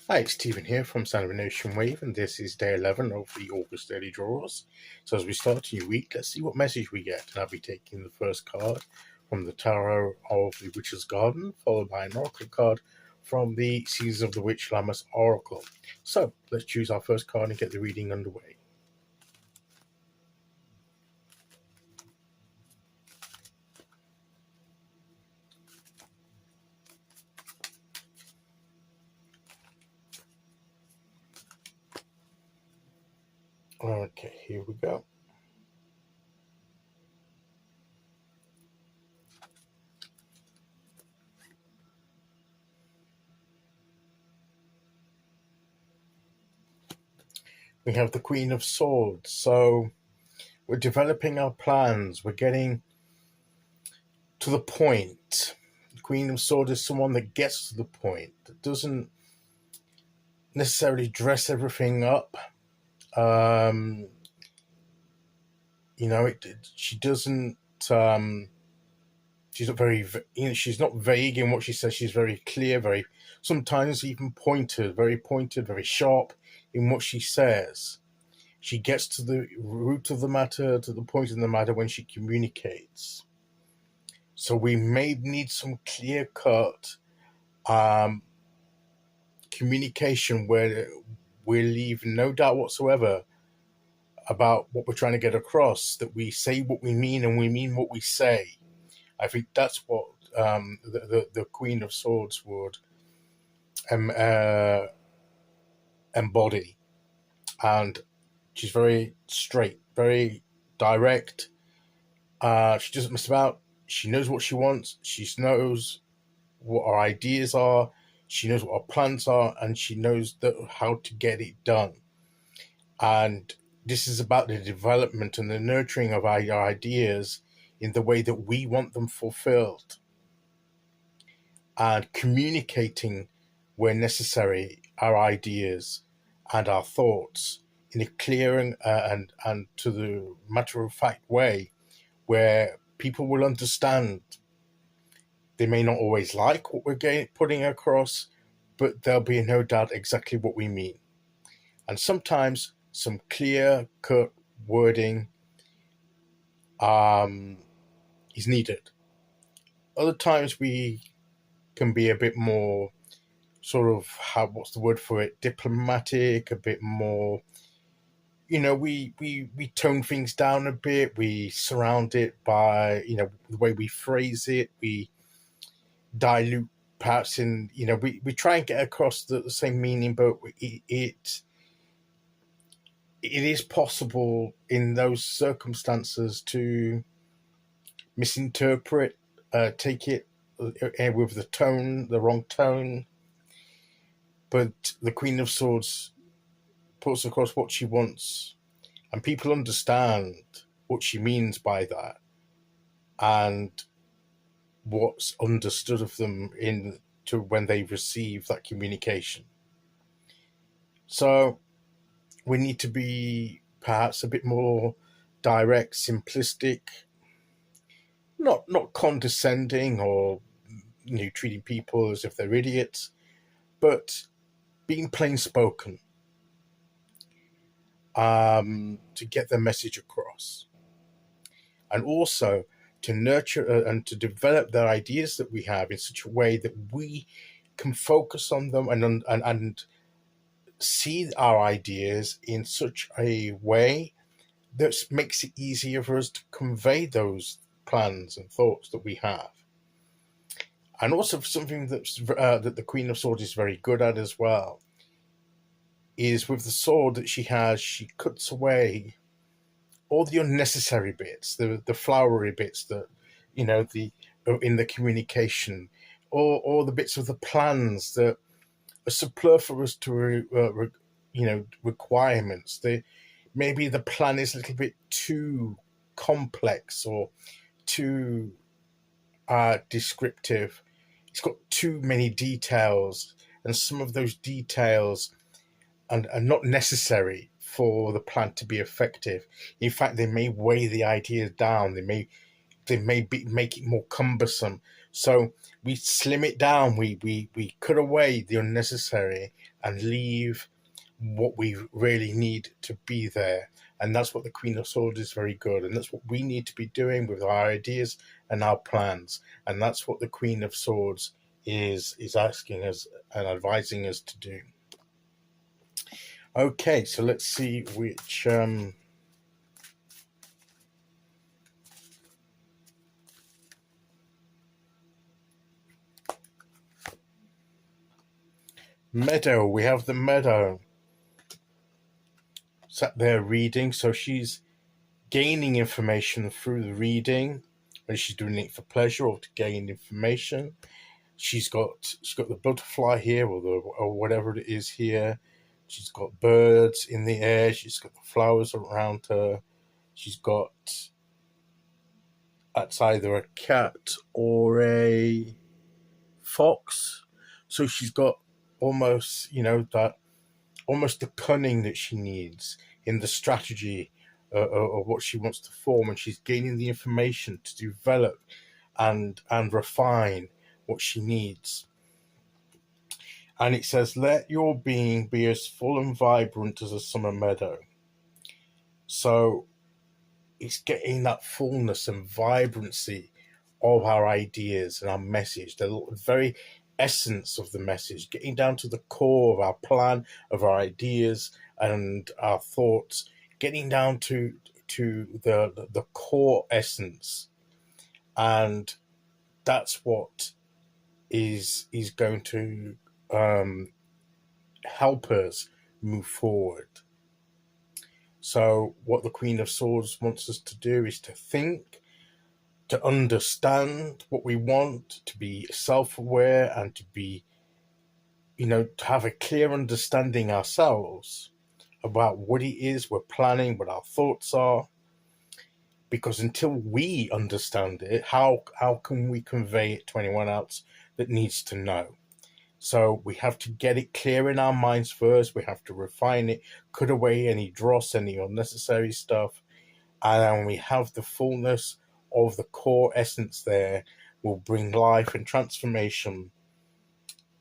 Hi, it's Stephen here from Sound of a Nation Wave, and this is day 11 of the August Daily Draws. So as we start a new week, let's see what message we get. And I'll be taking the first card from the Tarot of the Witch's Garden, followed by an Oracle card from the Seasons of the Witch Lammas Oracle. So let's choose our first card and get the reading underway. Okay, here we go. We have the Queen of Swords. So we're developing our plans. We're getting to the point. The Queen of Swords is someone that gets to the point, that doesn't necessarily dress everything up. She doesn't. She's not very. She's not vague in what she says. She's very clear, very sometimes even pointed, very sharp in what she says. She gets to the root of the matter, to the point in the matter when she communicates. So we may need some clear-cut communication where we leave no doubt whatsoever about what we're trying to get across, that we say what we mean and we mean what we say. I think that's what the Queen of Swords would embody. And she's very straight, very direct. She doesn't mess about. She knows what she wants. She knows what our ideas are. She knows what our plans are, and she knows how to get it done. And this is about the development and the nurturing of our ideas in the way that we want them fulfilled, and communicating where necessary our ideas and our thoughts in a clear and to the matter-of-fact way where people will understand. They may not always like what we're putting across, but there'll be no doubt exactly what we mean. And sometimes some clear-cut wording is needed. Other times we can be a bit more sort of, what's the word for it, diplomatic, a bit more, we tone things down a bit. We surround it by, the way we phrase it. We dilute perhaps in, we try and get across the same meaning, but it is possible in those circumstances to misinterpret, take it with the wrong tone. But the Queen of Swords puts across what she wants, and people understand what she means by that, and what's understood of them when they receive that communication. So we need to be perhaps a bit more direct, simplistic, not condescending or treating people as if they're idiots, but being plain spoken to get their message across, and also to nurture and to develop the ideas that we have in such a way that we can focus on them and see our ideas in such a way that makes it easier for us to convey those plans and thoughts that we have. And also something that the Queen of Swords is very good at as well is with the sword that she has, she cuts away all the unnecessary bits, the flowery bits that, in the communication, or the bits of the plans that are superfluous to, requirements. Maybe the plan is a little bit too complex or too descriptive. It's got too many details, and some of those details are not necessary for the plan to be effective. In fact, they may weigh the idea down. They may make it more cumbersome. So we slim it down. We cut away the unnecessary, and leave what we really need to be there. And that's what the Queen of Swords is very good. And that's what we need to be doing with our ideas and our plans. And that's what the Queen of Swords is asking us and advising us to do. Okay, so let's see which Meadow. We have the Meadow sat there reading, so she's gaining information through the reading, whether she's doing it for pleasure or to gain information. She's got the butterfly here, or whatever it is here. She's got birds in the air. She's got the flowers around her. She's got, that's either a cat or a fox. So she's got almost, almost the cunning that she needs in the strategy of what she wants to form, and she's gaining the information to develop and refine what she needs. And it says, let your being be as full and vibrant as a summer meadow. So it's getting that fullness and vibrancy of our ideas and our message, the very essence of the message, getting down to the core of our plan, of our ideas and our thoughts, getting down to the core essence. And that's what is going to help us move forward. So what the Queen of Swords wants us to do is to think, to understand what we want, to be self-aware, and to be, to have a clear understanding ourselves about what it is we're planning, what our thoughts are. Because until we understand it, how can we convey it to anyone else that needs to know? So we have to get it clear in our minds first. We have to refine it, cut away any dross, any unnecessary stuff. And then we have the fullness of the core essence there, will bring life and transformation.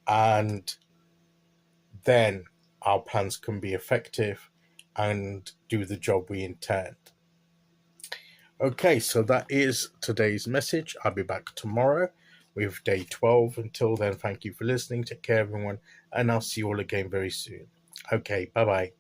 And then our plans can be effective and do the job we intend. Okay, so that is today's message. I'll be back tomorrow with day 12. Until then, thank you for listening. Take care, everyone, and I'll see you all again very soon. Okay, bye-bye.